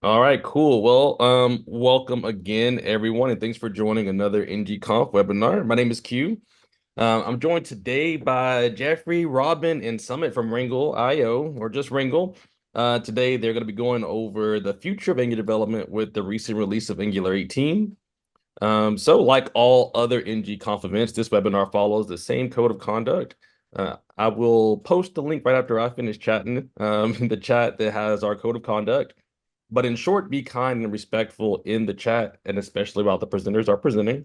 All right, cool. Well, welcome again, everyone, and thanks for joining another ng-conf webinar. My name is Q. I'm joined today by Jeffrey, Robyn, and Sumit from Ringle IO, or just Ringle. Today, they're going to be going over the future of Angular development with the recent release of Angular 18. So, like all other ng-conf events, this webinar follows the same code of conduct. I will post the link right after I finish chatting in the chat that has our code of conduct. But in short, be kind and respectful in the chat, and especially while the presenters are presenting.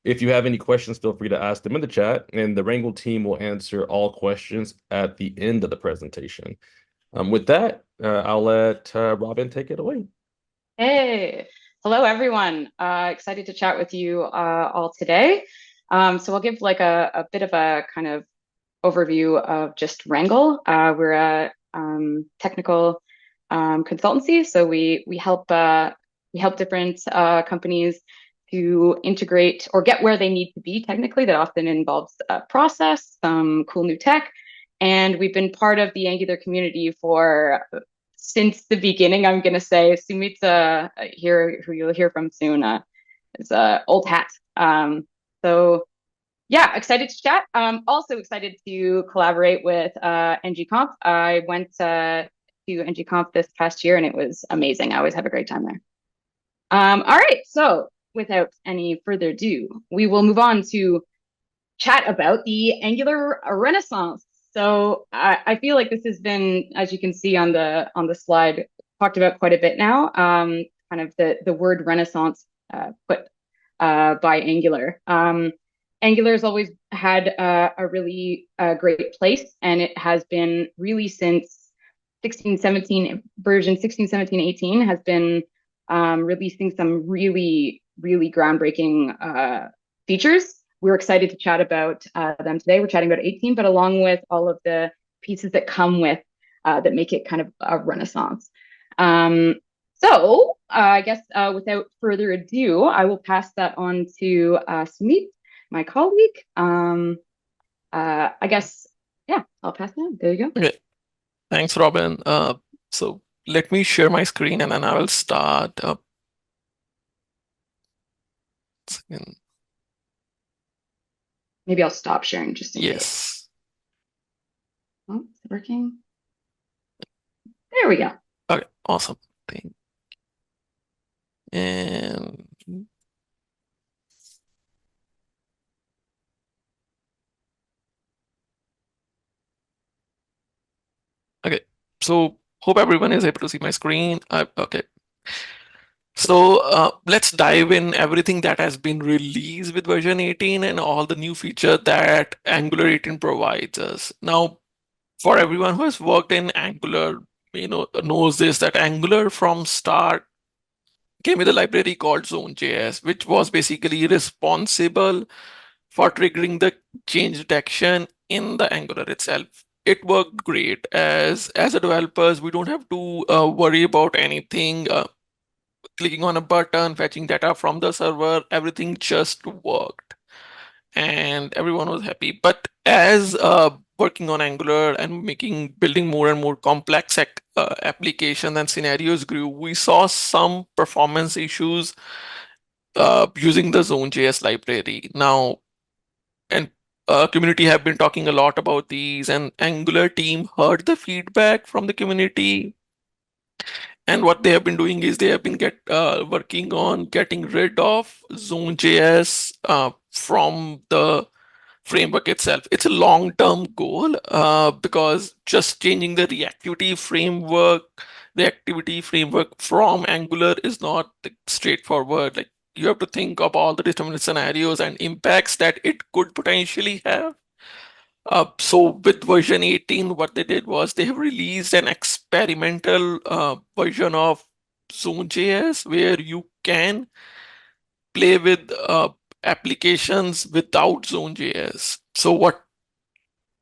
If you have any questions, feel free to ask them in the chat, and the Wrangle team will answer all questions at the end of the presentation. With that, I'll let Robyn take it away. Hey, hello everyone. Excited to chat with you all today. So I'll give like a bit of a kind of overview of just Wrangle. We're a technical consultancy, so we help different companies to integrate or get where they need to be technically. That often involves a process, some cool new tech, and we've been part of the Angular community for since the beginning. I'm gonna say Sumit's here, who you'll hear from soon, is old hat. So yeah, excited to chat. Also excited to collaborate with ng-conf. I went to ng-conf this past year and it was amazing. I always have a great time there. All right, so without any further ado, we will move on to chat about the Angular Renaissance. So I feel like this has been, as you can see on the slide, talked about quite a bit now. Kind of the word Renaissance put by Angular. Angular's always had a really great place, and it has been really since 1617 version 16, 17, 18 has been releasing some really groundbreaking features. We're excited to chat about them today. We're chatting about 18, but along with all of the pieces that come with that make it kind of a renaissance. So I guess without further ado, I will pass that on to Sumit, my colleague. I guess, yeah, I'll pass it on. There you go. Okay, thanks, Robyn. So let me share my screen and then I will start. Second. Maybe I'll stop sharing just in case. Yes. Oh, is it working? There we go. Okay, awesome. And okay, so hope everyone is able to see my screen. Okay. So let's dive in everything that has been released with version 18 and all the new feature that Angular 18 provides us. Now, for everyone who has worked in Angular, knows this, that Angular from start came with a library called Zone.js, which was basically responsible for triggering the change detection in the Angular itself. It worked great. As a developers, we don't have to worry about anything. Clicking on a button, fetching data from the server, everything just worked, and everyone was happy. But as working on Angular and building more and more complex applications and scenarios grew, we saw some performance issues using the Zone.js library. Now, and community have been talking a lot about these, and Angular team heard the feedback from the community. And what they have been doing is they have been working on getting rid of Zone.js from the framework itself. It's a long-term goal because just changing the activity framework from Angular is not straightforward. Like, you have to think of all the different scenarios and impacts that it could potentially have. So with version 18, what they did was they have released an experimental version of Zone.js where you can play with applications without Zone.js. So what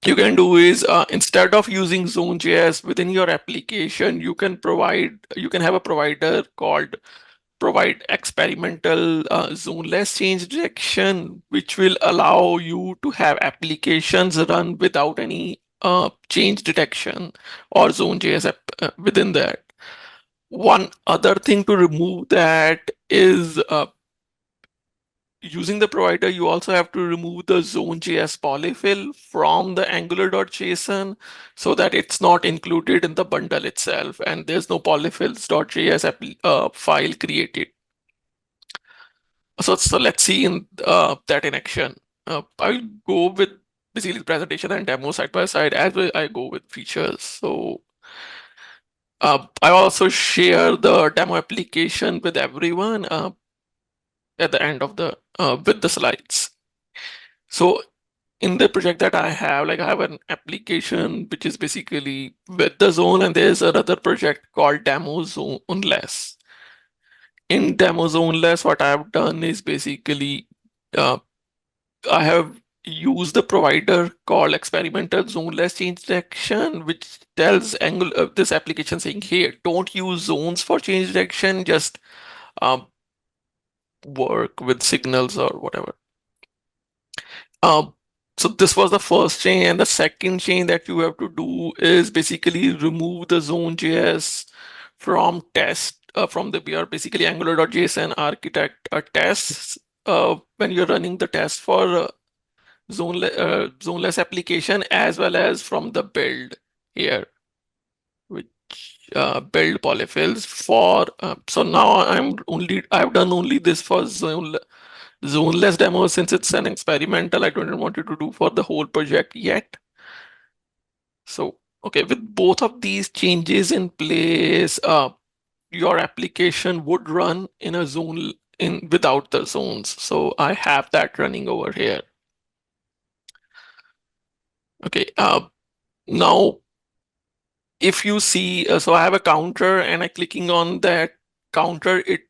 you can do is instead of using Zone.js within your application, you can have a provider called provide experimental zoneless change detection, which will allow you to have applications run without any change detection or Zone.js within that. one other thing to remove that is using the provider, you also have to remove the zone.js polyfill from the angular.json so that it's not included in the bundle itself, and there's no polyfills.js file created. So let's see that in action. I'll go with basically the presentation and demo side by side as I go with features. So I also share the demo application with everyone at the end of the with the slides. So in the project that I have, like I have an application which is basically with the zone, and there's another project called demo zoneless. In demo zoneless, what I've done is basically I have used the provider called experimental zoneless change detection, which tells this application saying, hey, don't use zones for change detection, just um, work with signals or whatever. So this was the first chain, and the second chain that you have to do is basically remove the zone.js from test from the we are basically angular.json architect tests when you're running the test for zoneless application, as well as from the build here, which build polyfills for. So now I've done only this for zoneless demo since it's an experimental. I don't want it to do for the whole project yet. So okay, with both of these changes in place, your application would run in a zone without the zones. So I have that running over here. Okay, now if you see, so I have a counter, and I clicking on that counter, it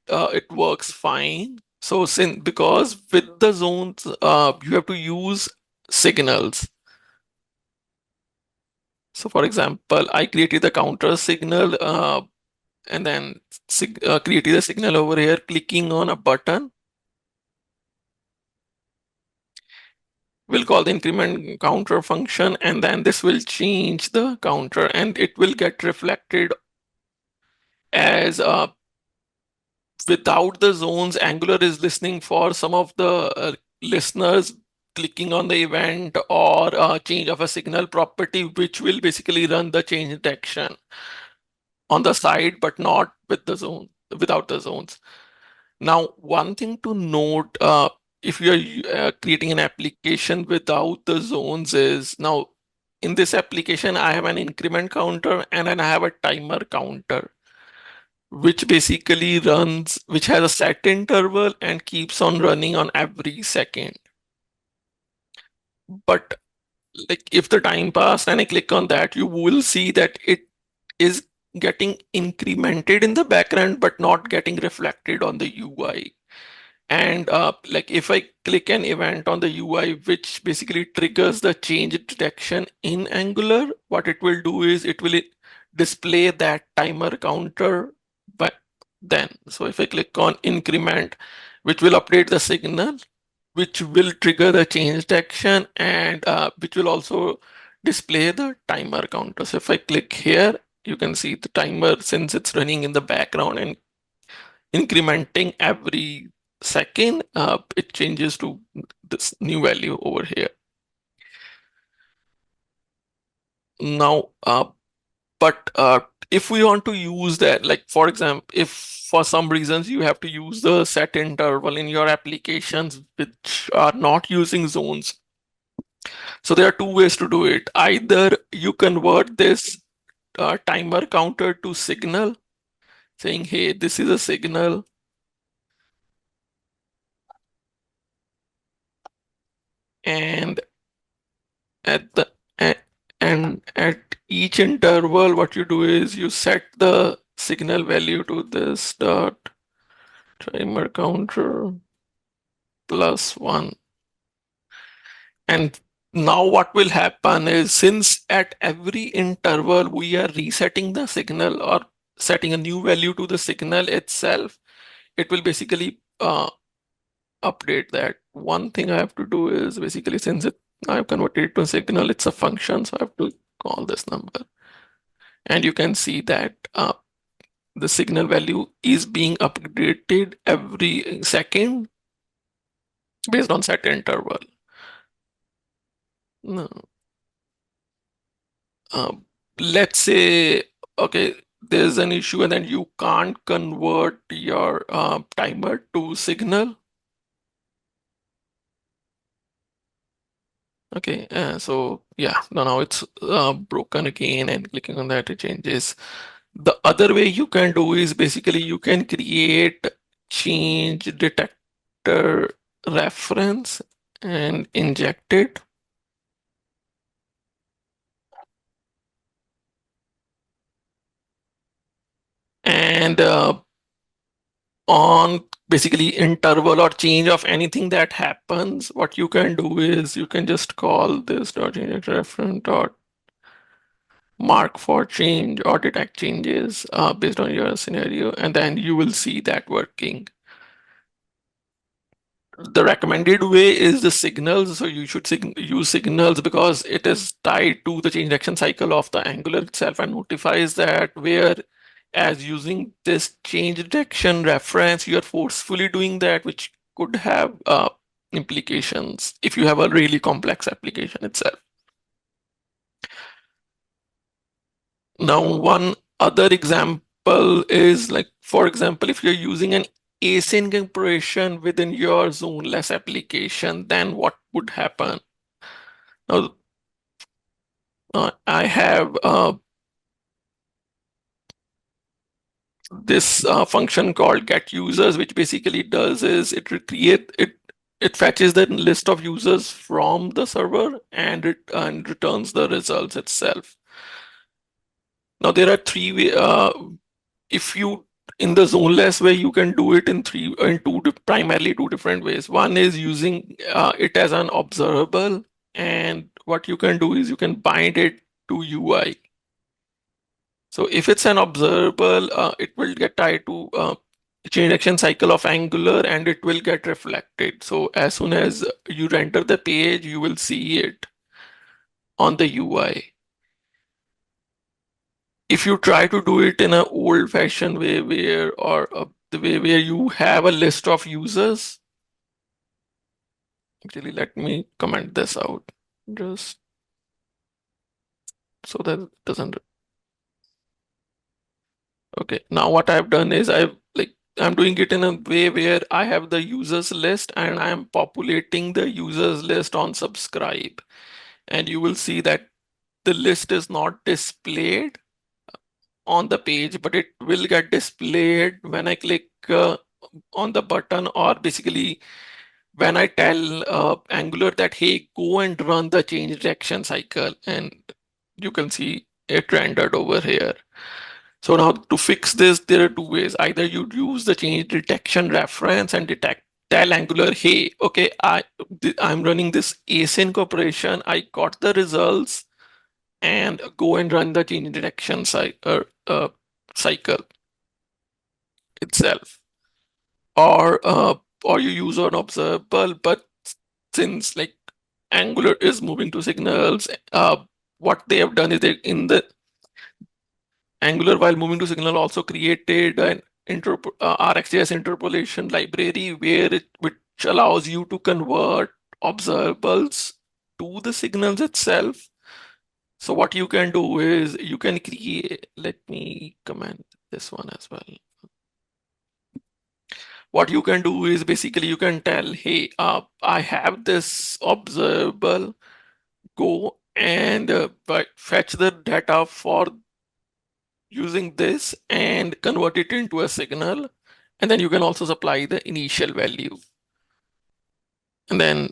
works fine. So because with the zones, you have to use signals. So for example, I created the counter signal and then created a signal over here, clicking on a button. We'll call the increment counter function, and then this will change the counter, and it will get reflected as without the zones. Angular is listening for some of the listeners clicking on the event or change of a signal property, which will basically run the change detection on the side, but not with the zone, without the zones. Now, one thing to note, if you are creating an application without the zones is, now in this application, I have an increment counter and then I have a timer counter, which basically runs, which has a set interval and keeps on running on every second. But like if the time passed and I click on that, you will see that it is getting incremented in the background, but not getting reflected on the UI. And like if I click an event on the UI, which basically triggers the change detection in Angular, what it will do is it will display that timer counter. But then, so if I click on increment, which will update the signal, which will trigger the change detection, and which will also display the timer counter. So if I click here, you can see the timer, since it's running in the background and incrementing every second, it changes to this new value over here. Now, but if we want to use that, like for example, if for some reasons you have to use the set interval in your applications which are not using zones, so there are two ways to do it. Either you convert this timer counter to signal, saying, hey, this is a signal, and at the and at each interval, what you do is you set the signal value to this dot timer counter +1. And now what will happen is, since at every interval we are resetting the signal or setting a new value to the signal itself, it will basically update that. One thing I have to do is basically, since I've converted it to a signal, it's a function, so I have to call this number. And you can see that the signal value is being updated every second based on set interval. No. Let's say, okay, there's an issue and then you can't convert your timer to signal. Okay, so yeah, now it's broken again, and clicking on that, it changes. The other way you can do is basically you can create change detector reference and inject it. And on basically interval or change of anything that happens, what you can do is you can just call this dot change reference dot mark for change or detect changes based on your scenario, and then you will see that working. The recommended way is the signals. So you should use signals because it is tied to the change action cycle of the Angular itself and notifies that, where as using this change detection reference, you are forcefully doing that, which could have implications if you have a really complex application itself. Now, one other example is like, for example, if you're using an async operation within your zoneless application, then what would happen? Now, I have this function called get users, which basically does is it fetches the list of users from the server and it returns the results itself. Now there are three ways. If you in the zoneless way, you can do it in primarily two different ways. One is using it as an observable, and what you can do is you can bind it to UI. So if it's an observable, it will get tied to change action cycle of Angular and it will get reflected. So as soon as you render the page, you will see it on the UI. If you try to do it in an old-fashioned way, the way where you have a list of users, actually, let me comment this out just so that it doesn't. Okay, now what I've done is I'm doing it in a way where I have the users list and I'm populating the users list on subscribe. And you will see that the list is not displayed on the page, but it will get displayed when I click on the button, or basically when I tell Angular that, hey, go and run the change detection cycle, and you can see it rendered over here. So now to fix this, there are two ways. Either you use the change detection reference and tell Angular, hey, okay, I'm running this async operation. I got the results, and go and run the change detection cycle itself. Or you use an observable, but since like Angular is moving to signals, what they have done is they in the Angular, while moving to signal, also created an RxJS interpolation library which allows you to convert observables to the signals itself. So what you can do is you can create, let me comment this one as well. What you can do is basically you can tell, hey, I have this observable, go and fetch the data for using this and convert it into a signal. And then you can also supply the initial value. And then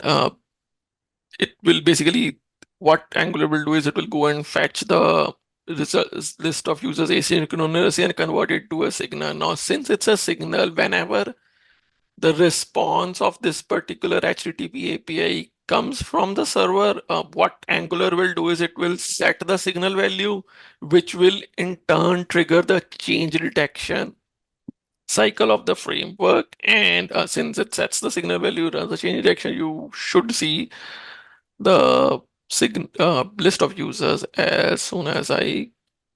it will basically, what Angular will do is it will go and fetch the list of users asynchronously and convert it to a signal. Now, since it's a signal, whenever the response of this particular HTTP API comes from the server, what Angular will do is it will set the signal value, which will in turn trigger the change detection cycle of the framework. And since it sets the signal value, runs the change detection, you should see the list of users as soon as I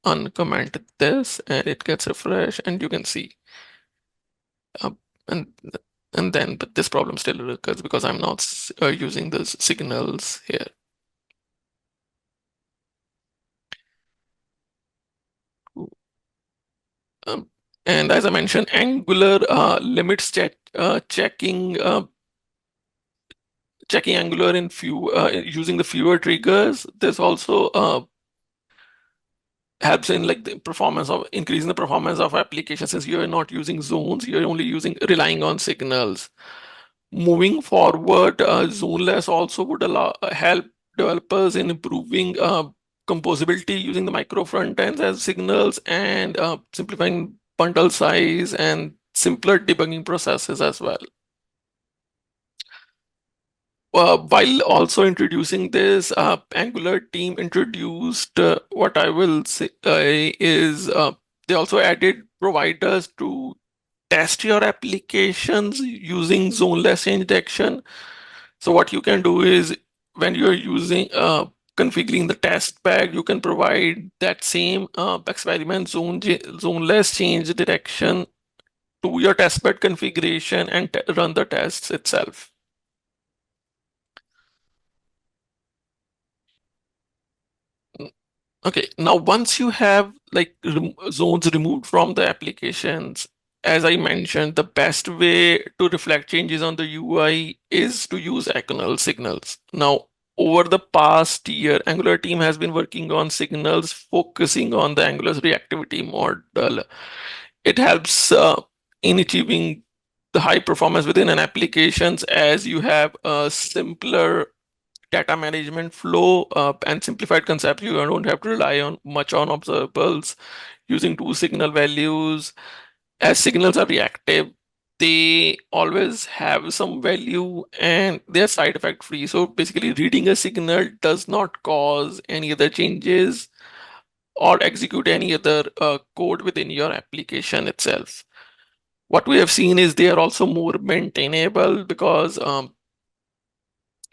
uncomment this and it gets refreshed, and you can see. And then, but this problem still occurs because I'm not using those signals here. And as I mentioned, Angular limits checking Angular in using the fewer triggers. There's also helps in like the performance of increasing the performance of applications, since you're not using zones, you're only relying on signals. Moving forward, zoneless also would help developers in improving composability using the micro front ends as signals, and simplifying bundle size and simpler debugging processes as well. While also introducing this, Angular team introduced what I will say is they also added providers to test your applications using zoneless change detection. So what you can do is when you're using configuring the test bag, you can provide that same experiment zoneless change detection to your testbed configuration and run the tests itself. Okay, now once you have like zones removed from the applications, as I mentioned, the best way to reflect changes on the UI is to use Eal Signals. Now, over the past year, Angular team has been working on signals, focusing on the Angular's reactivity model. It helps in achieving the high performance within an applications, as you have a simpler data management flow and simplified concept. You don't have to rely on much on observables using two signal values. As signals are reactive, they always have some value and they're side effect free. So basically, reading a signal does not cause any other changes or execute any other code within your application itself. What we have seen is they are also more maintainable because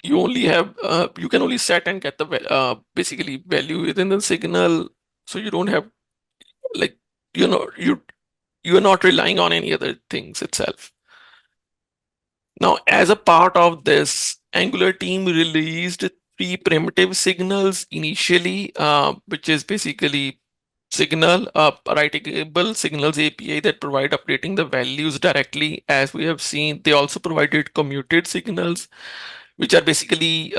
you can only set and get the basically value within the signal, so you don't have like you are not relying on any other things itself. Now, as a part of this, Angular team released three primitive signals initially, which is basically signal writable signals API that provide updating the values directly. As we have seen, they also provided commuted signals, which are basically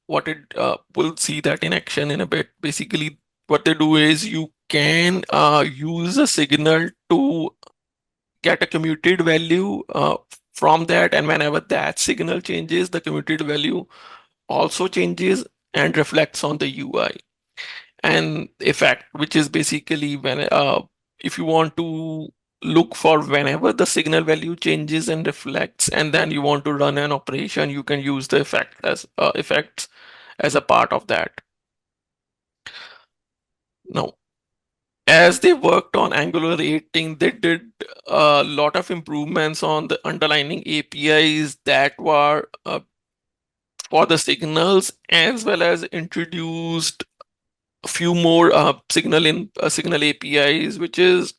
we'll see that in action in a bit. Basically, what they do is you can use a signal to get a commuted value from that, and whenever that signal changes, the commuted value also changes and reflects on the UI. And effect, which is basically when if you want to look for whenever the signal value changes and reflects, and then you want to run an operation, you can use the effects as a part of that. Now, as they worked on Angular 18, they did a lot of improvements on the underlying APIs that were for the signals, as well as introduced a few more signal APIs, which is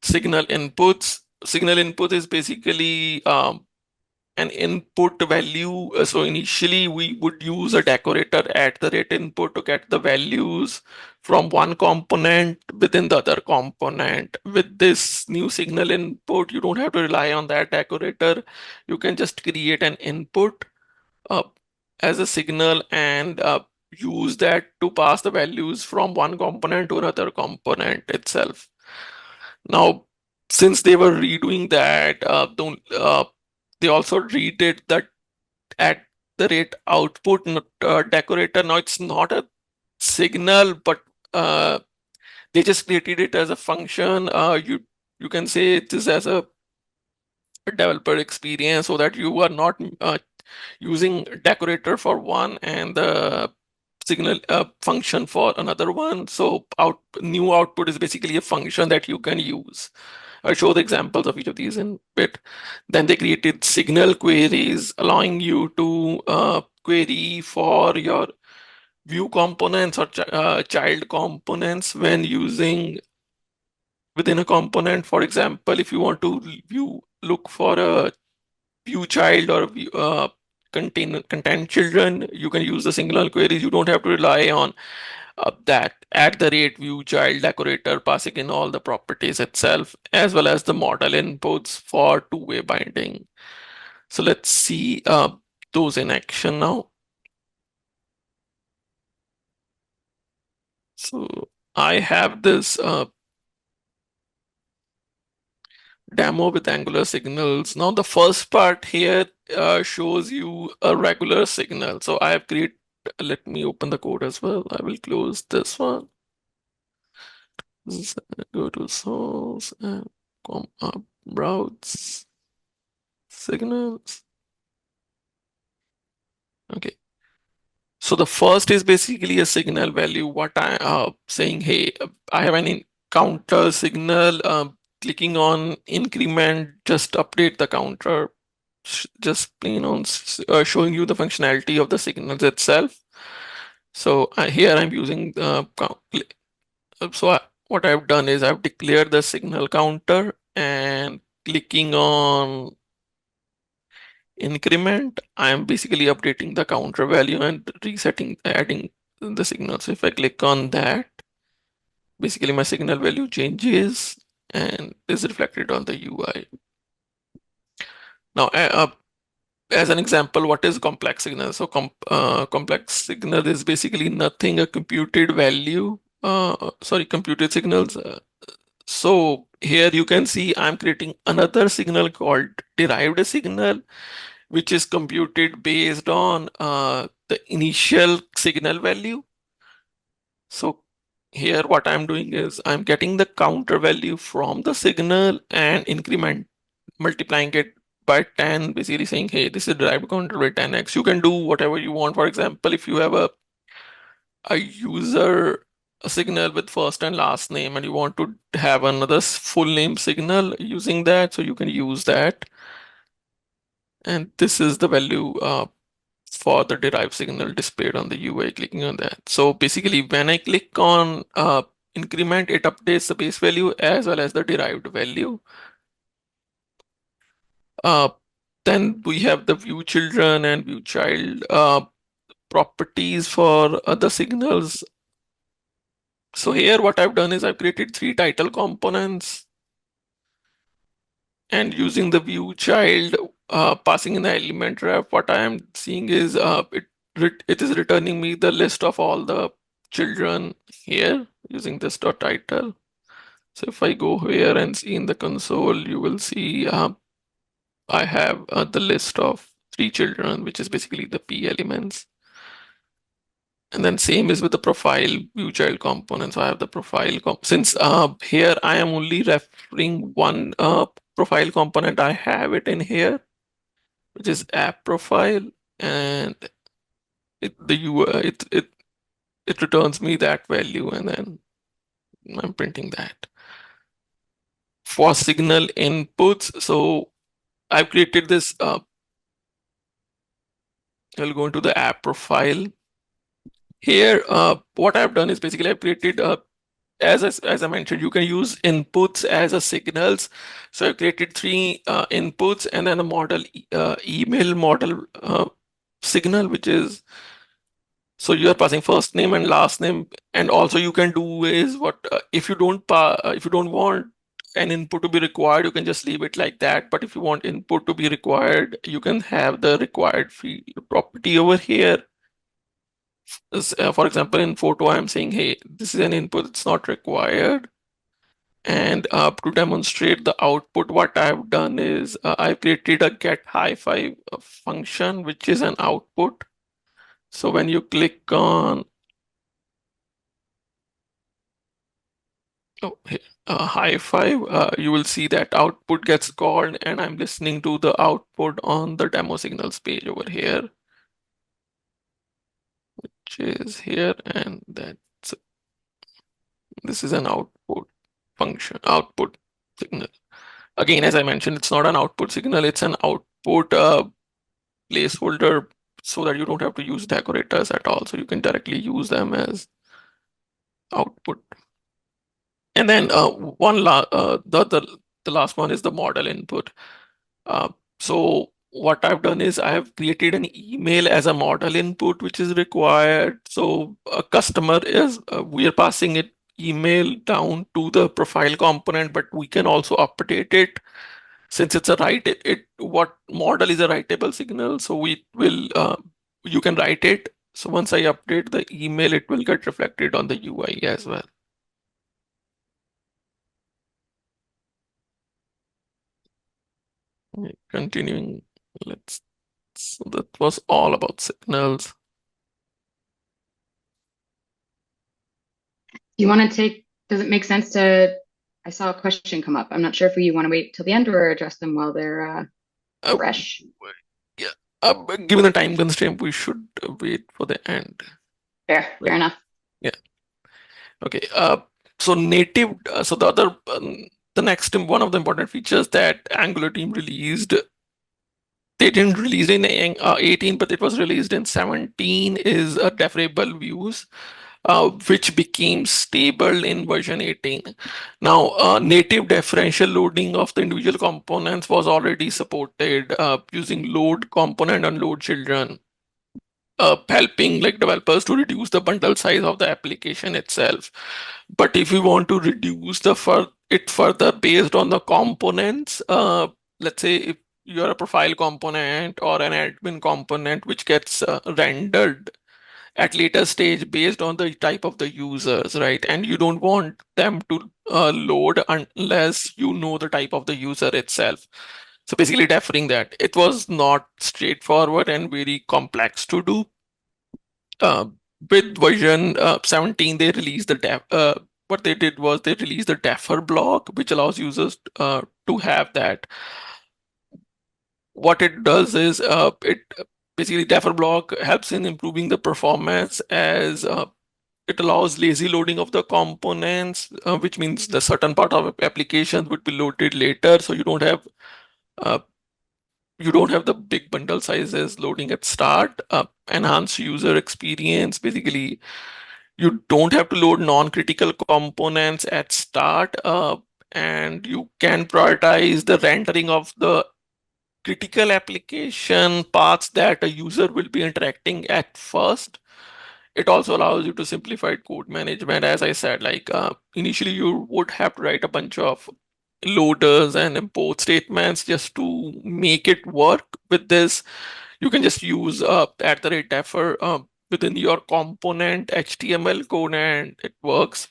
signal inputs. Signal input is basically an input value. So initially we would use a decorator at the rate input to get the values from one component within the other component. With this new signal input, you don't have to rely on that decorator. You can just create an input uh, as a signal and use that to pass the values from one component to another component itself. Now, since they were redoing that, they also redid that at the rate output decorator. Now it's not a signal, but they just created it as a function. You can say it is as a developer experience, so that you are not using decorator for one and the signal function for another one. So new output is basically a function that you can use. I'll show the examples of each of these in a bit. Then they created signal queries, allowing you to query for your view components or child components when using within a component. For example, if you want to look for a view child or contain children, you can use the single queries. You don't have to rely on that @view child decorator passing in all the properties itself, as well as the model inputs for two-way binding. So let's see those in action now. So I have this demo with Angular signals. Now the first part here shows you a regular signal. So I have created, let me open the code as well. I will close this one. Go to source and browse signals. Okay. So the first is basically a signal value. What I saying, hey, I have an counter signal. Clicking on increment, just update the counter. Just plain on showing you the functionality of the signals itself. So here I'm using what I've done is I've declared the signal counter and clicking on increment, I am basically updating the counter value and resetting, adding the signal. So if I click on that, basically my signal value changes and is reflected on the UI. Now, as an example, what is complex signal? So complex signal is basically nothing, a computed value, computed signals. So here you can see I'm creating another signal called derived signal, which is computed based on the initial signal value. So here what I'm doing is I'm getting the counter value from the signal and multiplying it by 10, basically saying, hey, this is derived counter by 10x. You can do whatever you want. For example, if you have a user a signal with first and last name and you want to have another full name signal using that, so you can use that. And this is the value for the derived signal displayed on the UI, clicking on that. So basically, when I click on increment, it updates the base value as well as the derived value. Then we have the view children and view child properties for other signals. So here what I've done is I've created 3 title components and using the view child passing in the element ref, what I am seeing is it is returning me the list of all the children here using this dot title. So if I go here and see in the console, you will see I have the list of 3 children, which is basically the P elements. And then same is with the profile view child component. So I have the profile since here I am only referring one profile component, I have it in here, which is app profile, and it returns me that value, and then I'm printing that. For signal inputs, so I've created this. I'll go into the app profile. Here, what I've done is basically I've created as I mentioned, you can use inputs as a signals. So I've created 3 inputs and then a model email model signal, which is, so you are passing first name and last name. And also you can do is what if you don't want an input to be required, you can just leave it like that. But if you want input to be required, you can have the required field property over here. For example, in photo, I'm saying, hey, this is an input, it's not required. And to demonstrate the output, what I've done is I've created a get high five function, which is an output. So when you click on high five, you will see that output gets called, and I'm listening to the output on the demo signals page over here, which is here, and this is an output function, output signal. Again, as I mentioned, it's not an output signal, it's an output placeholder so that you don't have to use decorators at all. So you can directly use them as output. And then the last one is the model input. So what I've done is I have created an email as a model input, which is required. So a customer is we are passing it email down to the profile component, but we can also update it since it's a what model is a writable signal. So we will you can write it. So once I update the email, it will get reflected on the UI as well. Continuing, so that was all about signals. Do you want to does it make sense to, I saw a question come up. I'm not sure if you want to wait till the end or address them while they're fresh. Yeah, given the time constraint, we should wait for the end. Fair enough. Yeah. Okay. So native, so the next one of the important features that Angular team released, they didn't release in 18, but it was released in 17, is deferrable views, which became stable in version 18. Now, native differential loading of the individual components was already supported using load component and load children, helping like developers to reduce the bundle size of the application itself. But if you want to reduce it further based on the components, let's say if you're a profile component or an admin component which gets rendered at later stage based on the type of the users, right? And you don't want them to load unless you know the type of the user itself. So basically deferring that. It was not straightforward and very complex to do. With version 17, they released what they did was they released the defer block, which allows users to have that. What it does is it basically defer block helps in improving the performance as it allows lazy loading of the components, which means the certain part of applications would be loaded later, so uh, you don't have the big bundle sizes loading at start. Enhance user experience. Basically, you don't have to load non-critical components at start, and you can prioritize the rendering of the critical application paths that a user will be interacting at first. It also allows you to simplify code management. As I said, like initially you would have to write a bunch of loaders and import statements just to make it work. With this, you can just use @defer within your component HTML code and it works.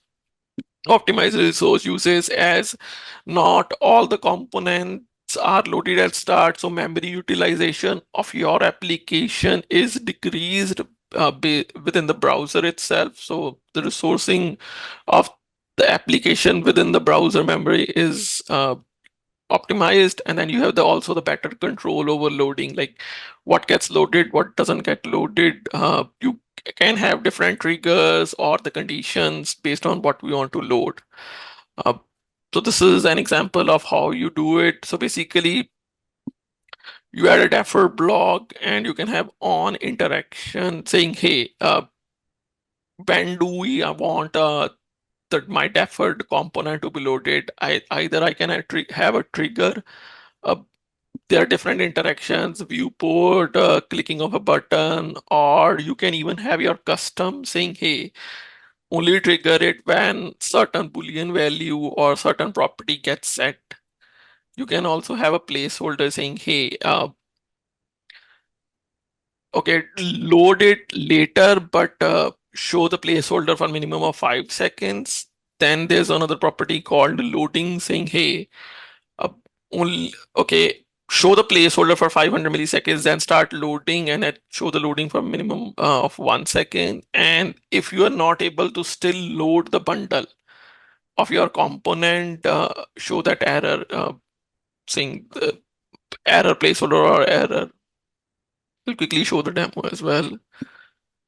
Optimize resource uses as not all the components are loaded at start, so memory utilization of your application is decreased within the browser itself. So the resourcing of the application within the browser memory is optimized, and then you have also the better control over loading, like what gets loaded, what doesn't get loaded. You can have different triggers or the conditions based on what we want to load. uh, so this is an example of how you do it. So basically you add a defer block and you can have on interaction saying, hey, when do we want that my deferred component to be loaded? Either I can have a trigger. uh, there are different interactions, viewport, clicking of a button, or you can even have your custom saying, hey, only trigger it when certain Boolean value or certain property gets set. You can also have a placeholder saying, hey, okay, load it later, but show the placeholder for minimum of 5 seconds. Then there's another property called loading saying, hey, uh, only, okay, show the placeholder for 500 milliseconds, then start loading and show the loading for minimum of 1 second. And if you are not able to still load the bundle of your component, show that error saying the error placeholder or error. We'll quickly show the demo as well.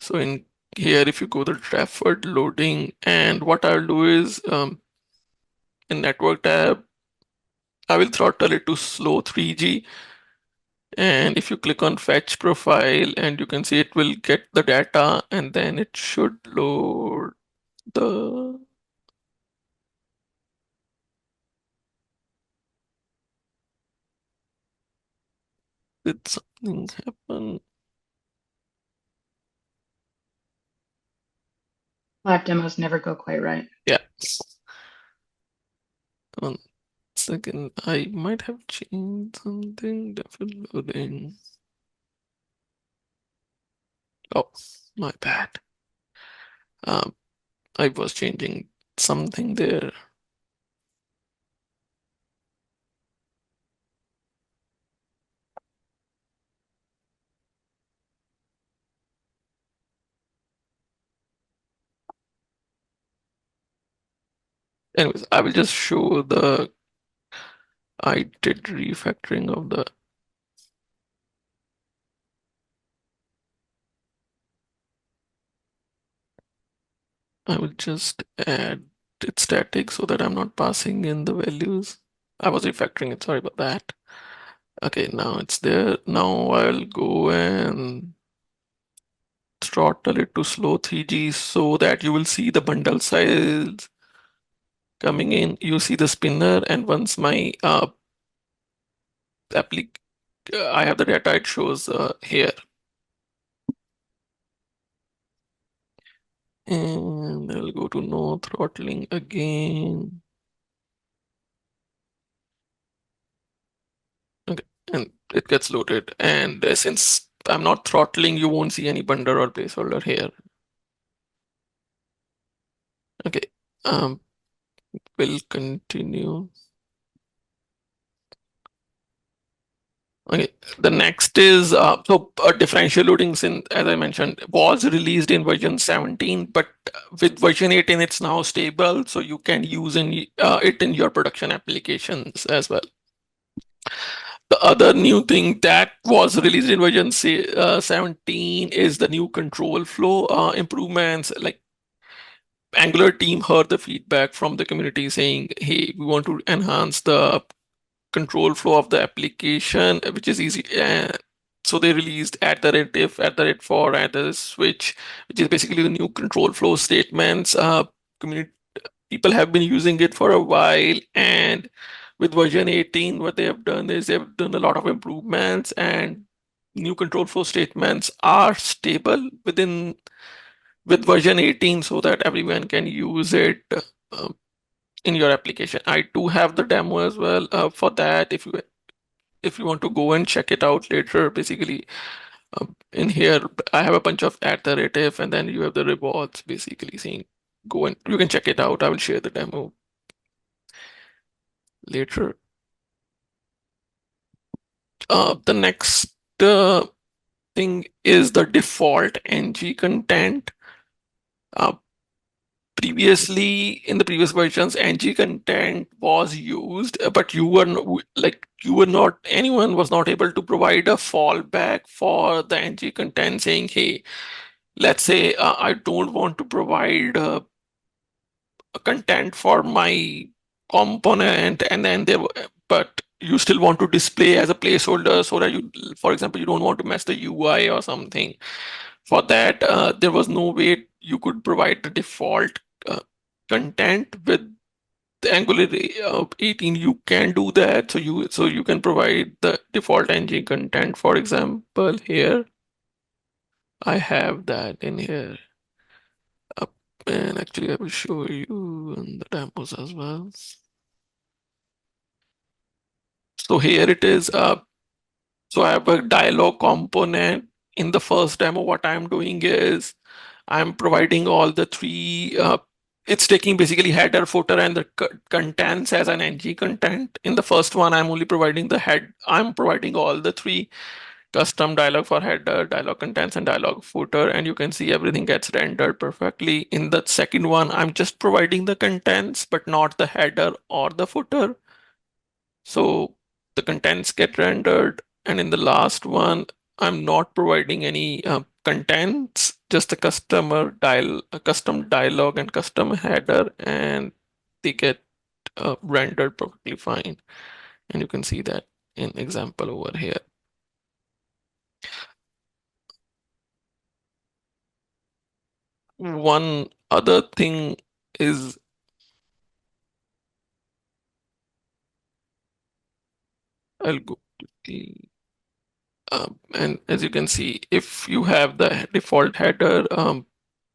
So in here, if you go to deferred loading, and what I'll do is in network tab, I will throttle it to slow 3G. And if you click on fetch profile, and you can see it will get the data, and then it should load the did something happen? Live demos never go quite right. Yeah. 1 second, I might have changed something. Definitely loading. Oh, my bad. I was changing something there. Anyways, I will just show I did refactoring of the. I will just add it static so that I'm not passing in the values. I was refactoring it, sorry about that. Okay, now it's there. Now I'll go and throttle it to slow 3G so that you will see the bundle size coming in. You see the spinner, and once my I have the data, it shows here. And I'll go to no throttling again. Okay, and it gets loaded. And since I'm not throttling, you won't see any bundle or placeholder here. Okay, we'll continue. Okay, the next is differential loading, since as I mentioned, was released in version 17, but with version 18, it's now stable, so you can use it in your production applications as well. The other new thing that was released in version 17 is the new control flow improvements. Like Angular team heard the feedback from the community saying, hey, we want to enhance the control flow of the application, which is easy. So they released @if, @for, @switch, which is basically the new control flow statements. Community people have been using it for a while, and with version 18, what they have done is they've done a lot of improvements, and new control flow statements are stable with version 18 so that everyone can use it uh, in your application. I do have the demo as well for that. If you want to go and check it out later, basically in here I have a bunch of @if, and then you have the rewards basically saying go and you can check it out. I will share the demo later. The next thing is the default ng content. Uh, Previously, in the previous versions, ng content was used, but anyone was not able to provide a fallback for the ng content, saying, hey, let's say I don't want to provide a content for my component, and then but you still want to display as a placeholder so that for example, you don't want to mess the UI or something. For that, there was no way you could provide the default content. With the Angular 18, you can do that. So you can provide the default ng content. For example, here I have that in here. And actually, I will show you in the demos as well. So here it is. So I have a dialog component. In the first demo, what I'm doing is I'm providing all the three. It's taking basically header, footer, and the contents as an ng content. In the first one, I'm only providing the head. I'm providing all the three: custom dialog for header, dialog contents, and dialog footer. And you can see everything gets rendered perfectly. In the second one, I'm just providing the contents, but not the header or the footer. So the contents get rendered. And in the last one, I'm not providing any contents, just a custom dialog and custom header, and they get rendered perfectly fine. And you can see that in example over here. one other thing is I'll go quickly. And as you can see, if you have the default header,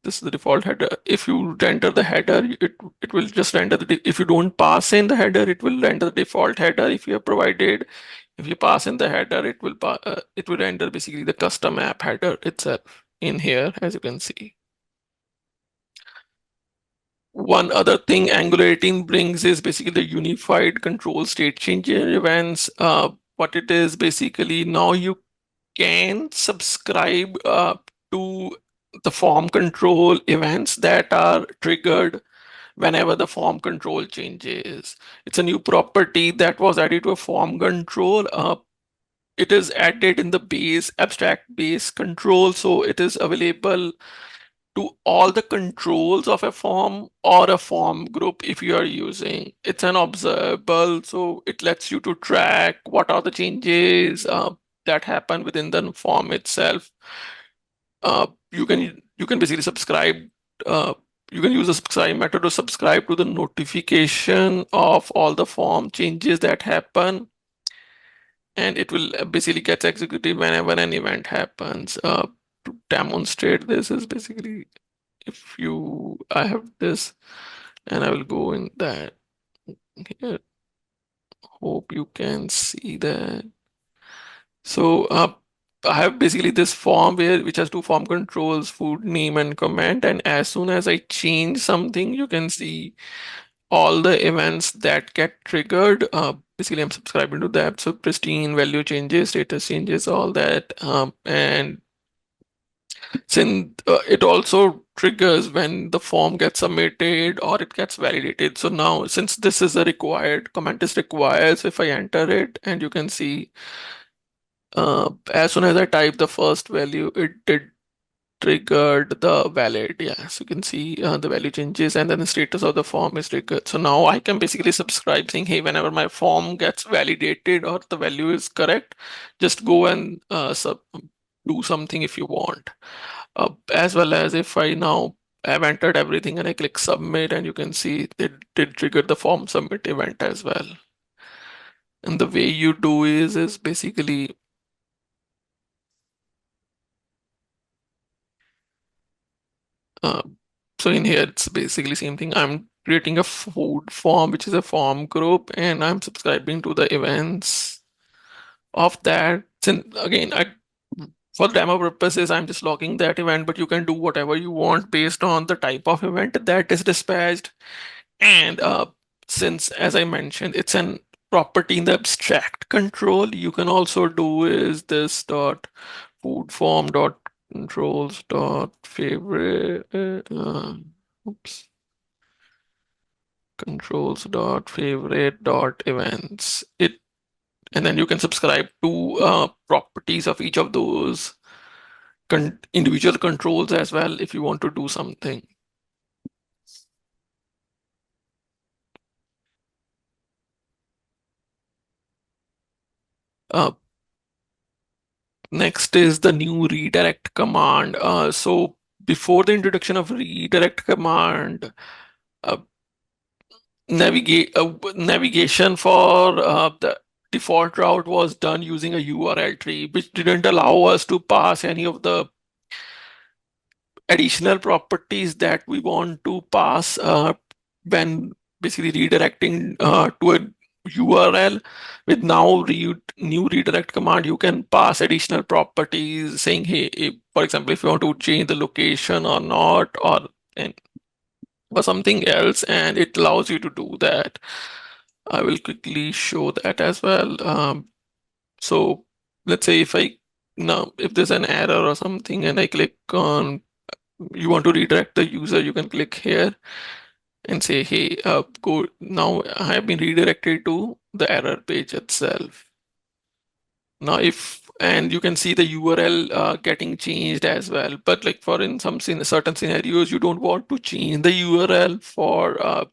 this is the default header. If you render the header, it will just render if you don't pass in the header, it will render the default header if you have provided. If you pass in the header, it will render basically the custom app header itself in here, as you can see. One other thing Angular 18 brings is basically the unified control state change events. What it is basically, now you can subscribe to the form control events that are triggered whenever the form control changes. It's a new property that was added to a form control. It is added in the base abstract base control, so it is available to all the controls of a form or a form group if you are using. It's an observable, so it lets you to track what are the changes that happen within the form itself. You can basically subscribe. You can use the subscribe method to subscribe to the notification of all the form changes that happen, and it will basically get executed whenever an event happens. To demonstrate this is basically, if you I have this and I will go in that here. Hope you can see that. So I have basically this form which has two form controls, food name and comment, and as soon as I change something, you can see all the events that get triggered. Basically, I'm subscribing to that. So pristine value changes, status changes, all that, and since it also triggers when the form gets submitted or it gets validated. So now, since this is a required comment is required, so if I enter it, and you can see as soon as I type the first value, it did triggered the valid. Yeah, so you can see the value changes, and then the status of the form is triggered. So now I can basically subscribe saying, hey, whenever my form gets validated or the value is correct, just go and do something if you want. As well as if I now have entered everything and I click submit, and you can see it did trigger the form submit event as well. And the way you do is basically uh, so in here it's basically same thing. I'm creating a food form, which is a form group, and I'm subscribing to the events of that. Since again, for demo purposes, I'm just logging that event, but you can do whatever you want based on the type of event that is dispatched. And since, as I mentioned, it's an property in the abstract control, you can also do is this dot food form dot controls dot favorite oops controls dot favorite dot events it, and then you can subscribe to properties of each of those individual controls as well if you want to do something. Uh, Next is the new redirect command. So before the introduction of redirect command, uh, navigation for the default route was done using a URL tree, which didn't allow us to pass any of the additional properties that we want to pass when basically redirecting to a URL. With now new redirect command, you can pass additional properties saying, hey, for example, if you want to change the location or not, and, or something else, and it allows you to do that. I will quickly show that as well. So let's say if there's an error or something and I click on, you want to redirect the user, you can click here and say, hey, go now. I have been redirected to the error page itself. Now, and you can see the URL getting changed as well. But like for in certain scenarios, you don't want to change the URL for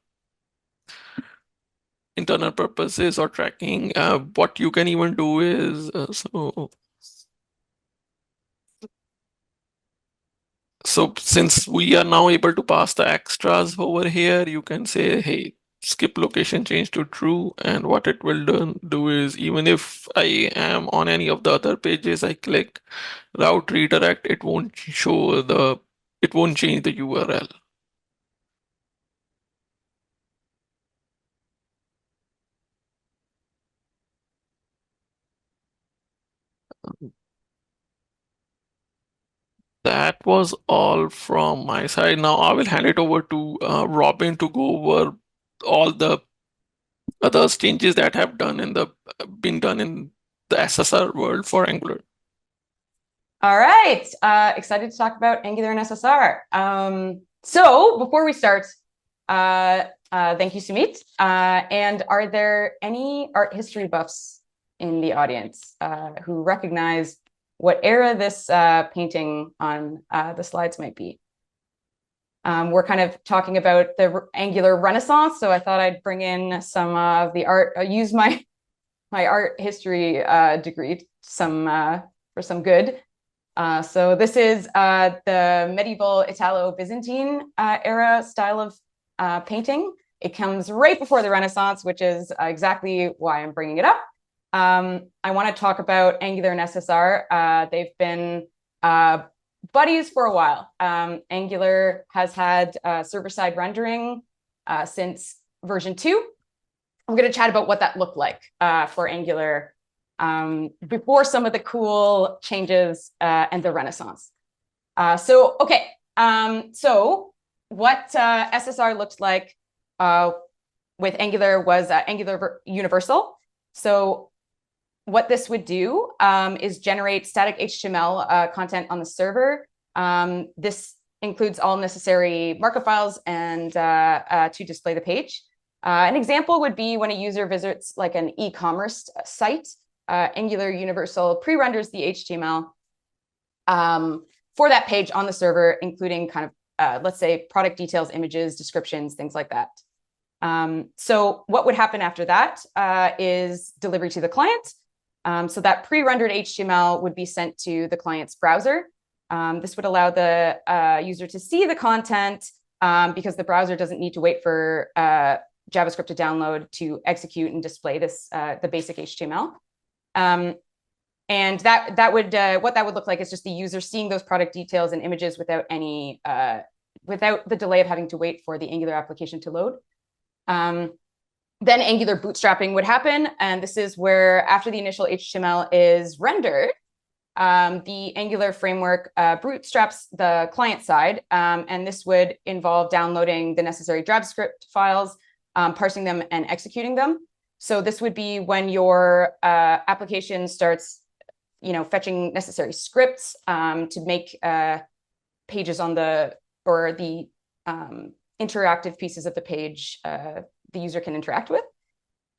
internal purposes or tracking. What you can even do is So since we are now able to pass the extras over here, you can say, hey, skip location change to true. And what it will do is, even if I am on any of the other pages, I click route redirect, it won't change the URL. That was all from my side. Now I will hand it over to Robyn to go over all the other changes that have been done in the SSR world for Angular. All right, excited to talk about Angular and SSR. So before we start, thank you, Sumit. And are there any art history buffs in the audience who recognize what era this painting on the slides might be? We're kind of talking about the Angular Renaissance, so I thought I'd bring in some of the art, use my art history degree for some good. So this is the medieval Italo-Byzantine era style of painting. It comes right before the Renaissance, which is exactly why I'm bringing it up. I want to talk about Angular and SSR. They've been buddies for a while. Angular has had server-side rendering since version 2. I'm going to chat about what that looked like for Angular before some of the cool changes and the Renaissance. So what SSR looked like with Angular was Angular Universal. So what this would do is generate static HTML content on the server. This includes all necessary markup files and to display the page. An example would be when a user visits like an e-commerce site. Angular Universal pre-renders the HTML for that page on the server, including kind of, let's say, product details, images, descriptions, things like that. So what would happen after that is delivery to the client. So that pre-rendered HTML would be sent to the client's browser. This would allow the user to see the content because the browser doesn't need to wait for JavaScript to download to execute and display this the basic HTML. And that would what that would look like is just the user seeing those product details and images without any without the delay of having to wait for the Angular application to load. Then Angular bootstrapping would happen, and this is where after the initial HTML is rendered, the Angular framework bootstraps the client side, and this would involve downloading the necessary JavaScript files, parsing them, and executing them. So this would be when your application starts, fetching necessary scripts to make pages on the interactive pieces of the page the user can interact with.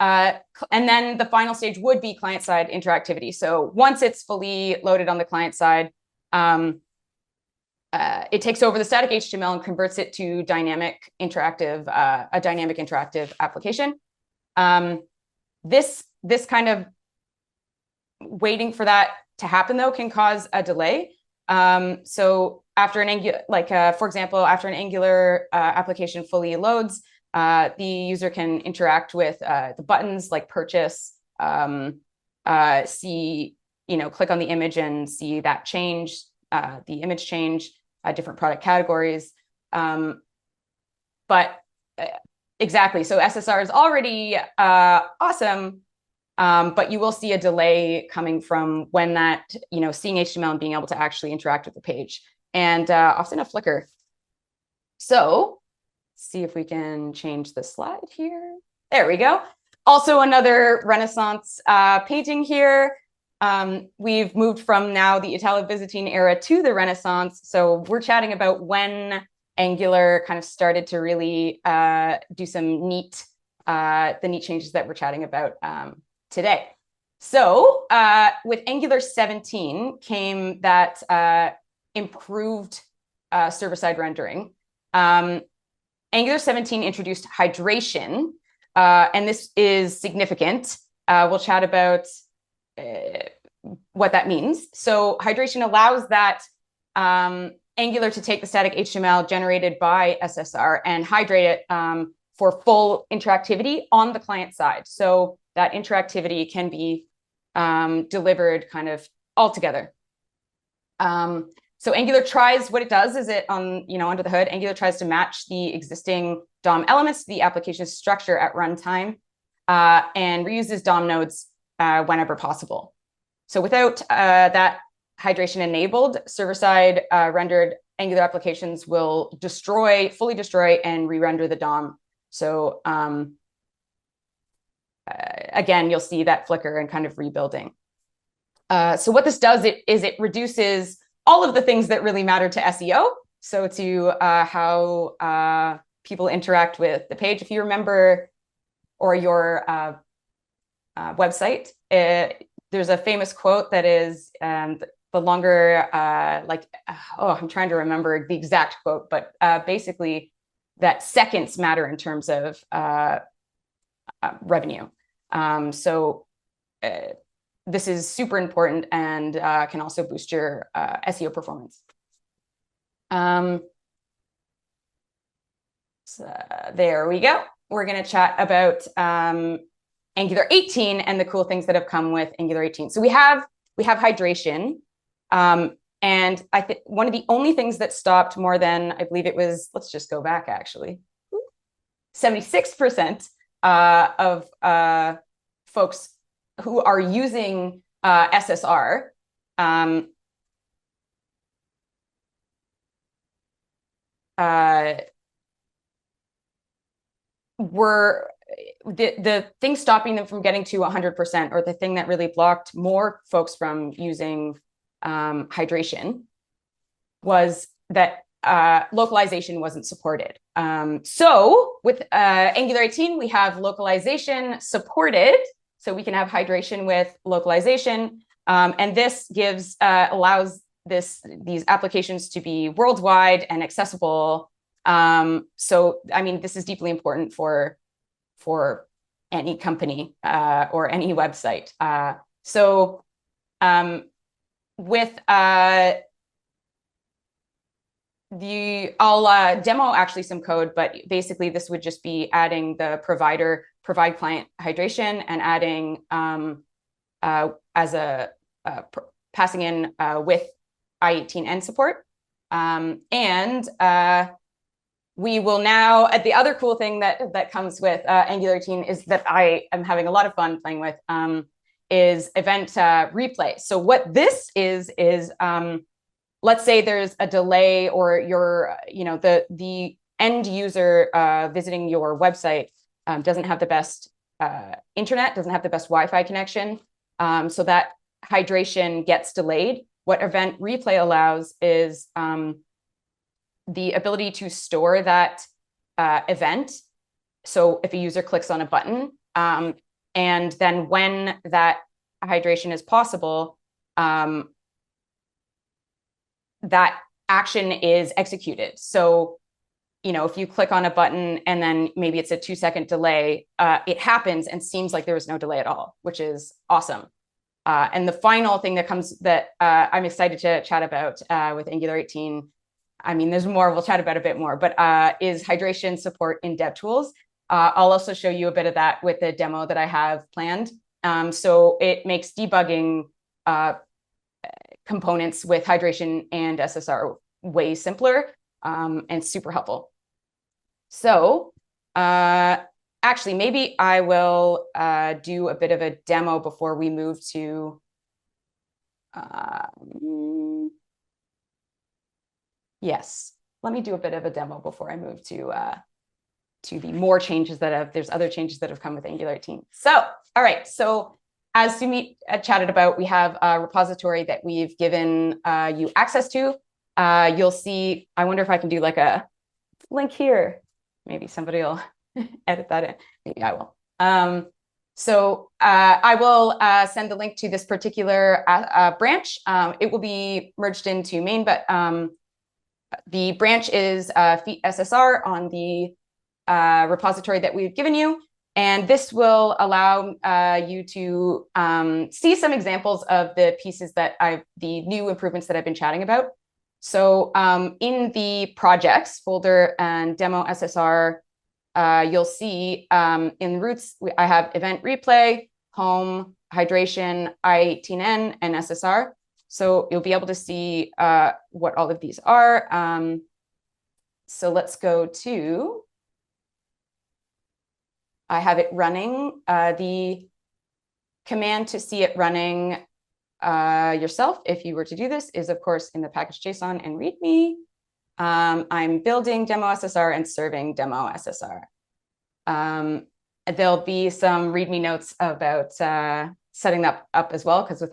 And then the final stage would be client-side interactivity. So once it's fully loaded on the client side, it takes over the static HTML and converts it to a dynamic interactive application. This kind of waiting for that to happen, though, can cause a delay. So after an Angular, for example, after an Angular application fully loads, the user can interact with the buttons like purchase, click on the image and see that change, the image change, different product categories. Exactly, so SSR is already awesome, but you will see a delay coming from when that, seeing HTML and being able to actually interact with the page, and often a flicker. So see if we can change the slide here. There we go. Also another Renaissance painting here. We've moved from now the Italo-Byzantine era to the Renaissance. So we're chatting about when Angular kind of started to really do some the neat changes that we're chatting about today. So with Angular 17 came that improved server-side rendering. Angular 17 introduced hydration, and this is significant. We'll chat about what that means. So hydration allows that Angular to take the static HTML generated by SSR and hydrate it for full interactivity on the client side. So that interactivity can be delivered kind of all together. So Angular tries, what it does is it under the hood, Angular tries to match the existing DOM elements to the application structure at runtime and reuses DOM nodes whenever possible. So without that hydration enabled, server-side rendered Angular applications will fully destroy and re-render the DOM. So again, you'll see that flicker and kind of rebuilding. So what this does is it reduces all of the things that really matter to SEO. So to how people interact with the page. If you remember, or your website, there's a famous quote that is the longer, I'm trying to remember the exact quote, but basically that seconds matter in terms of revenue. So this is super important and can also boost your SEO performance. So there we go. We're going to chat about Angular 18 and the cool things that have come with Angular 18. So we have hydration. And I think one of the only things that stopped more than, I believe it was, let's just go back actually, 76% of folks who are using SSR were the thing stopping them from getting to 100%, or the thing that really blocked more folks from using hydration, was that localization wasn't supported. So with Angular 18, we have localization supported, so we can have hydration with localization, and this allows these applications to be worldwide and accessible. So I mean, this is deeply important for any company or any website. With I'll demo actually some code, but basically this would just be adding the provide client hydration and adding passing in with I18N support. We will now, the other cool thing that comes with Angular 18 is that I am having a lot of fun playing with is event replay. So what this is let's say there's a delay, or the end user visiting your website doesn't have the best internet, doesn't have the best Wi-Fi connection, so that hydration gets delayed. What event replay allows is the ability to store that event. So if a user clicks on a button, and then when that hydration is possible, that action is executed. So, if you click on a button and then maybe it's a 2-second delay, it happens and seems like there was no delay at all, which is awesome. And the final thing that I'm excited to chat about with Angular 18, I mean, there's more, we'll chat about a bit more, but is hydration support in DevTools. I'll also show you a bit of that with the demo that I have planned. So it makes debugging components with hydration and SSR way simpler and super helpful. So actually, maybe I will do a bit of a demo before we move to yes, let me do a bit of a demo before I move to the more changes there's other changes that have come with Angular 18. So, all right. So as Sumit chatted about, we have a repository that we've given you access to. You'll see, I wonder if I can do like a link here. Maybe somebody will edit that in. Maybe I will. So I will send the link to this particular branch. It will be merged into main, but the branch is feat SSR on the repository that we've given you. And this will allow you to see some examples of the pieces the new improvements that I've been chatting about. So in the projects folder and demo SSR, you'll see in roots, I have event replay, home, hydration, I18N, and SSR. So you'll be able to see what all of these are. So let's go to, I have it running. The command to see it running yourself, if you were to do this, is of course in the package.json and readme. I'm building demo SSR and serving demo SSR. There'll be some readme notes about setting that up as well, because with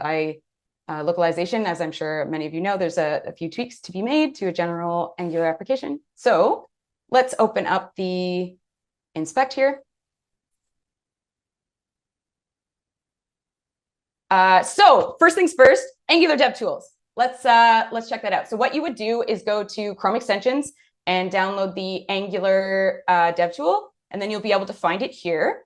localization, as I'm sure many of you know, there's a few tweaks to be made to a general Angular application. So let's open up the inspect here. So first things first, Angular Dev Tools. Let's check that out. So what you would do is go to Chrome extensions and download the Angular Dev Tool, and then you'll be able to find it here.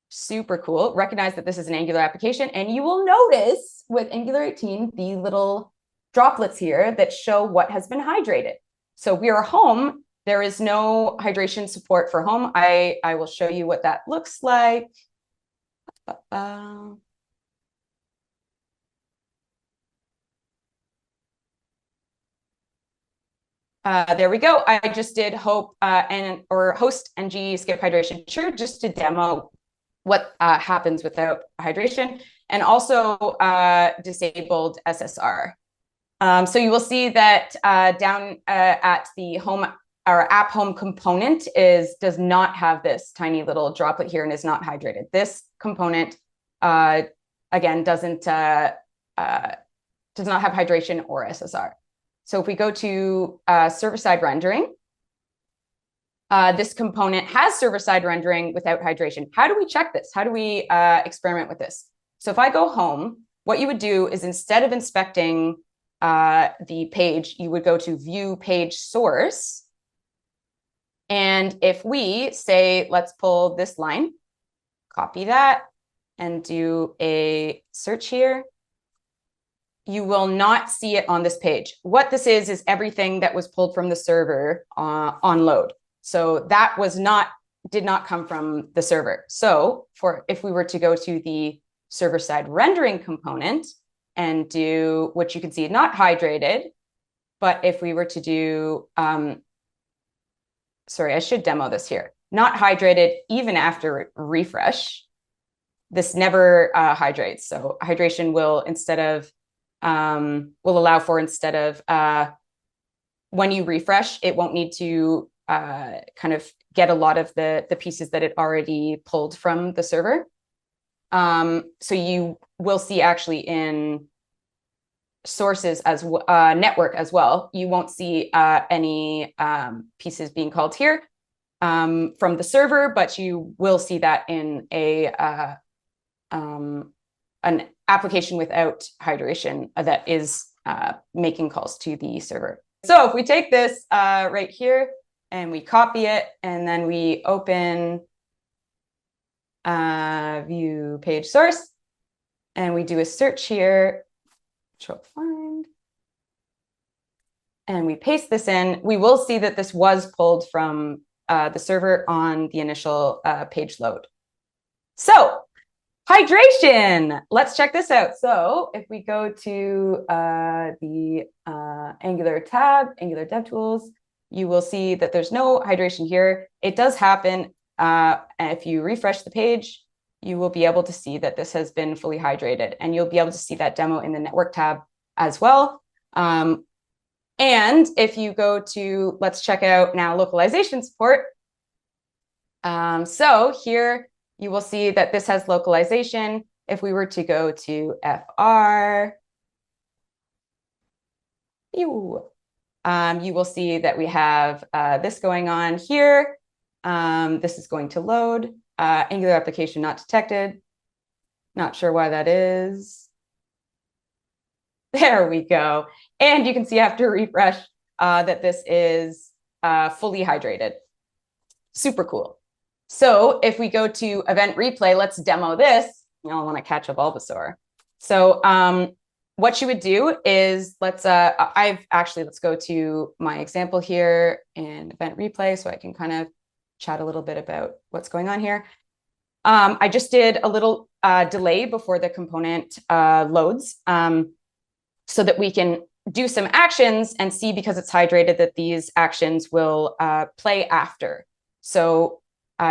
Super cool. Recognize that this is an Angular application, and you will notice with Angular 18 the little droplets here that show what has been hydrated. So we are home. There is no hydration support for home. I will show you what that looks like. There we go. I just did host ng skip hydration true, just to demo what happens without hydration, and also disabled SSR. So you will see that down at the home, our app home component does not have this tiny little droplet here and is not hydrated. This component, again, does not have hydration or SSR. So if we go to server-side rendering, this component has server-side rendering without hydration. How do we check this? How do we experiment with this? So if I go home, what you would do is, instead of inspecting the page, you would go to view page source. And if we say, let's pull this line, copy that, and do a search here, you will not see it on this page. What this is everything that was pulled from the server on load. So that did not come from the server. So if we were to go to the server-side rendering component and do what you can see, not hydrated, but if we were to do, sorry, I should demo this here. Not hydrated even after refresh. This never hydrates. So hydration will allow for, instead of when you refresh, it won't need to kind of get a lot of the pieces that it already pulled from the server. So you will see actually in sources as network as well, you won't see any pieces being called here from the server, but you will see that in an application without hydration that is making calls to the server. So if we take this right here and we copy it, and then we open view page source, and we do a search here, control find, and we paste this in, we will see that this was pulled from the server on the initial page load. So hydration, let's check this out. So if we go to the Angular tab, Angular DevTools, you will see that there's no hydration here. It does happen. If you refresh the page, you will be able to see that this has been fully hydrated, and you'll be able to see that demo in the network tab as well. And if you go to, let's check out now localization support. So here you will see that this has localization. If we were to go to FR, you will see that we have this going on here. This is going to load. Angular application not detected. Not sure why that is. There we go. And you can see after refresh that this is fully hydrated. Super cool. So if we go to event replay, let's demo this. You all want to catch a Bulbasaur. So what you would do is let's go to my example here in event replay so I can kind of chat a little bit about what's going on here. I just did a little delay before the component loads so that we can do some actions and see, because it's hydrated, that these actions will play after. So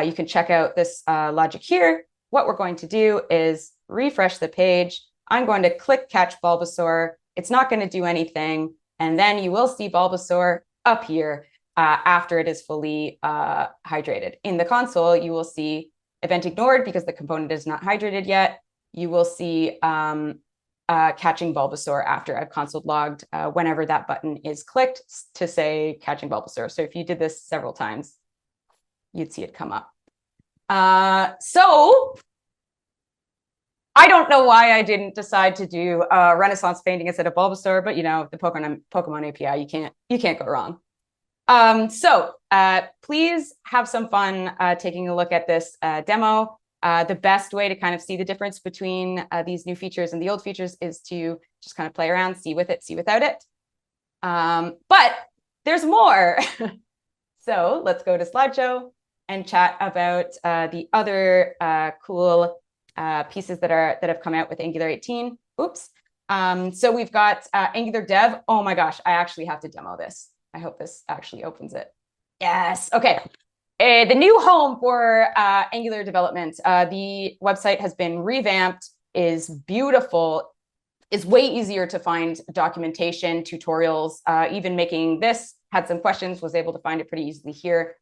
you can check out this logic here. What we're going to do is refresh the page. I'm going to click catch Bulbasaur. It's not going to do anything. And then you will see Bulbasaur up here after it is fully hydrated. In the console, you will see event ignored because the component is not hydrated yet. You will see catching Bulbasaur after I've console logged whenever that button is clicked to say catching Bulbasaur. So if you did this several times, you'd see it come up. So I don't know why I didn't decide to do Renaissance painting instead of Bulbasaur, but you know, the Pokemon API, you can't go wrong. So please have some fun taking a look at this demo. The best way to kind of see the difference between these new features and the old features is to just kind of play around, see with it, see without it. But there's more. So let's go to slideshow and chat about the other cool pieces that have come out with Angular 18. Oops. So we've got Angular Dev. Oh my gosh, I actually have to demo this. I hope this actually opens it. Yes. Okay. The new home for Angular development. The website has been revamped, is beautiful, is way easier to find documentation, tutorials, even making this, had some questions, was able to find it pretty easily here.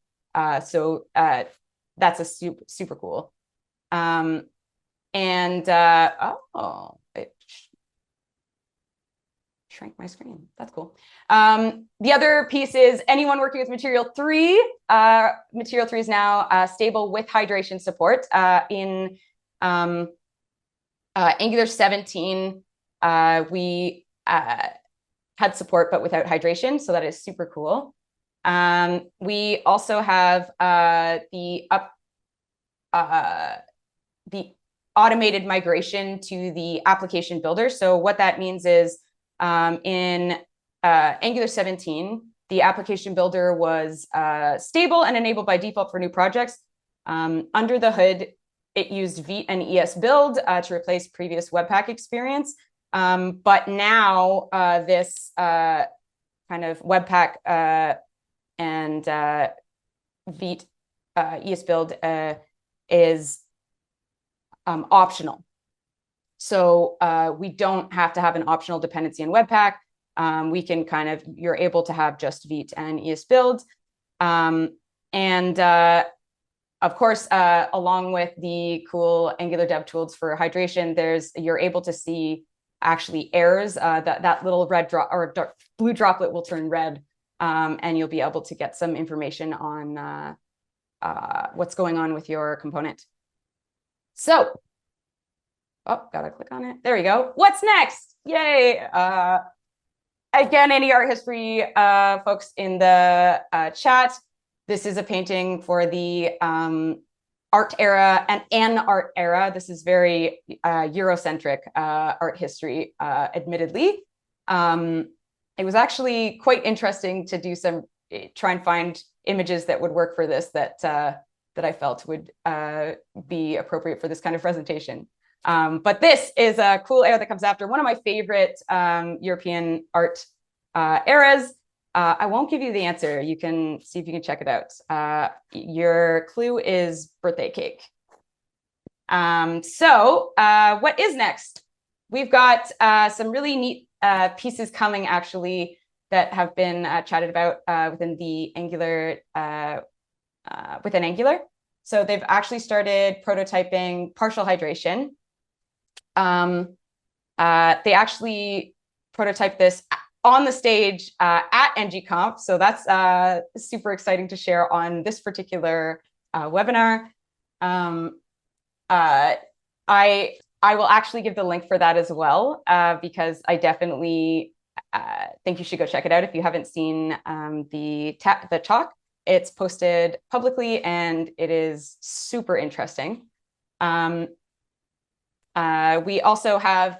So that's a super cool. It shrank my screen. That's cool. The other piece is anyone working with Material 3. Material 3 is now stable with hydration support. In Angular 17, we had support, but without hydration. So that is super cool. We also have the automated migration to the application builder. So what that means is in Angular 17, the application builder was stable and enabled by default for new projects. Under the hood, it used Vite and ESBuild to replace previous Webpack experience. But now this kind of Webpack and Vite ESBuild is optional. So we don't have to have an optional dependency in Webpack. We can kind of, you're able to have just Vite and ESBuild. Of course, along with the cool Angular dev tools for hydration, you're able to see actually errors. That little red drop or blue droplet will turn red, and you'll be able to get some information on what's going on with your component. So, oh, gotta click on it. There we go. What's next? Yay! Again, any art history folks in the chat. This is a painting for the art era and an art era. This is very Eurocentric art history, admittedly. It was actually quite interesting to do try and find images that would work for this that I felt would be appropriate for this kind of presentation. But this is a cool era that comes after one of my favorite European art eras. I won't give you the answer. You can see if you can check it out. Your clue is birthday cake. So what is next? We've got some really neat pieces coming actually that have been chatted about within the Angular, within Angular. So they've actually started prototyping partial hydration. They actually prototyped this on the stage at ng-conf. So that's super exciting to share on this particular webinar. I will actually give the link for that as well, because I definitely think you should go check it out if you haven't seen the talk. It's posted publicly and it is super interesting. We also have,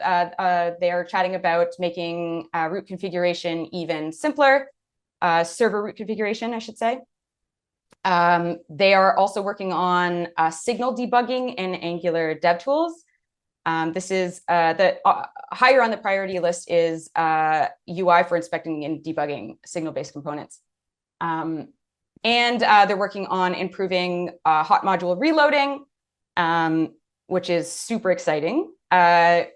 they're chatting about making root configuration even simpler, server root configuration, I should say. They are also working on signal debugging in Angular DevTools. This is the higher on the priority list is UI for inspecting and debugging signal-based components. And they're working on improving hot module reloading, which is super exciting. They're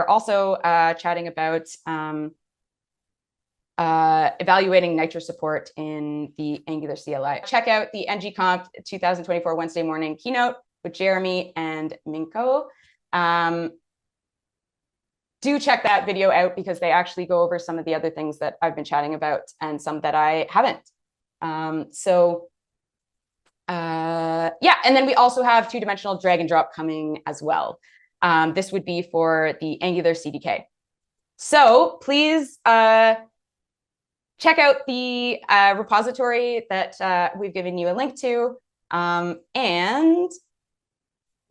also chatting about evaluating Nitro support in the Angular CLI. Check out the ng-conf 2024 Wednesday morning keynote with Jeremy and Minko. Do check that video out because they actually go over some of the other things that I've been chatting about and some that I haven't. Yeah, and then we also have two-dimensional drag and drop coming as well. This would be for the Angular CDK. So please check out the repository that we've given you a link to. And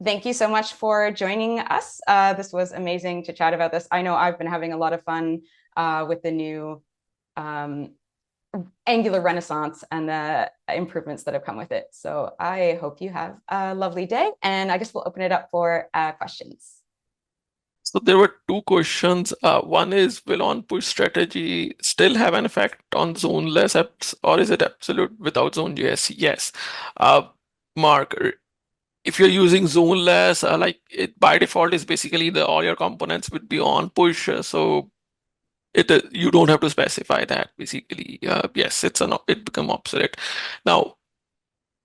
thank you so much for joining us. This was amazing to chat about this. I know I've been having a lot of fun with the new Angular Renaissance and the improvements that have come with it. So I hope you have a lovely day. And I guess we'll open it up for questions. So there were two questions. One is, will on-push strategy still have an effect on zoneless apps, or is it absolute without Zone.js? Yes. Mark, if you're using zoneless, like it by default is basically all your components would be on push. So you don't have to specify that basically. Yes, it become obsolete. Now,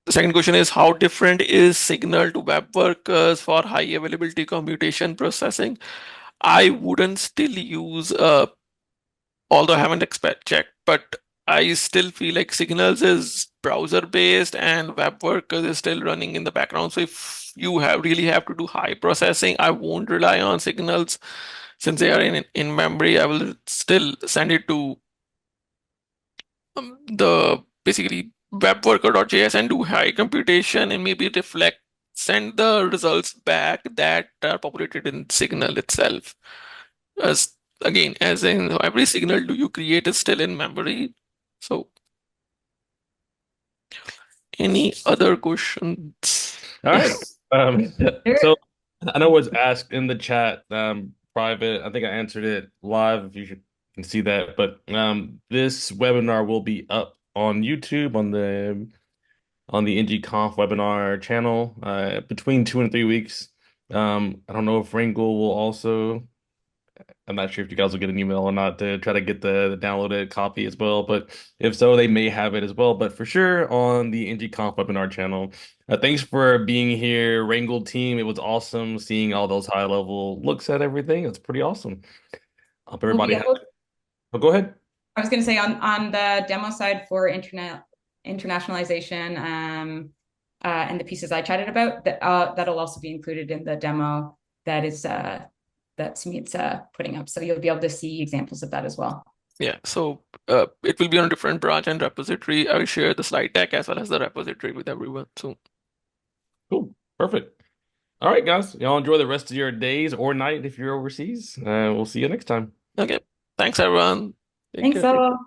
the second question is, how different is Signal to web workers for high availability computation processing? I wouldn't still use, although I haven't checked, but I still feel like Signals is browser based and web workers is still running in the background. So if you really have to do high processing, I won't rely on Signals since they are in memory. I will still send it to the basically webworker.js and do high computation and maybe send the results back that are populated in Signal itself. As again, as in every signal do you create is still in memory. So any other questions? All right. So I know what's asked in the chat, private. I think I answered it live if you can see that. But this webinar will be up on YouTube on the ng-conf webinar channel between 2 and 3 weeks. I don't know if Ringle will also. I'm not sure if you guys will get an email or not to try to get the downloaded copy as well. But if so, they may have it as well. But for sure on the ng-conf webinar channel. Thanks for being here, Wrangle team. It was awesome seeing all those high level looks at everything. It's pretty awesome. Hope everybody Oh, go ahead. I was going to say on the demo side for internationalization and the pieces I chatted about, that'll also be included in the demo that Sumit's putting up. So you'll be able to see examples of that as well. Yeah, so it will be on a different branch and repository. I will share the slide deck as well as the repository with everyone soon. Cool. Perfect. All right, guys. Y'all enjoy the rest of your days or night if you're overseas. We'll see you next time. Okay. Thanks, everyone. Thanks all.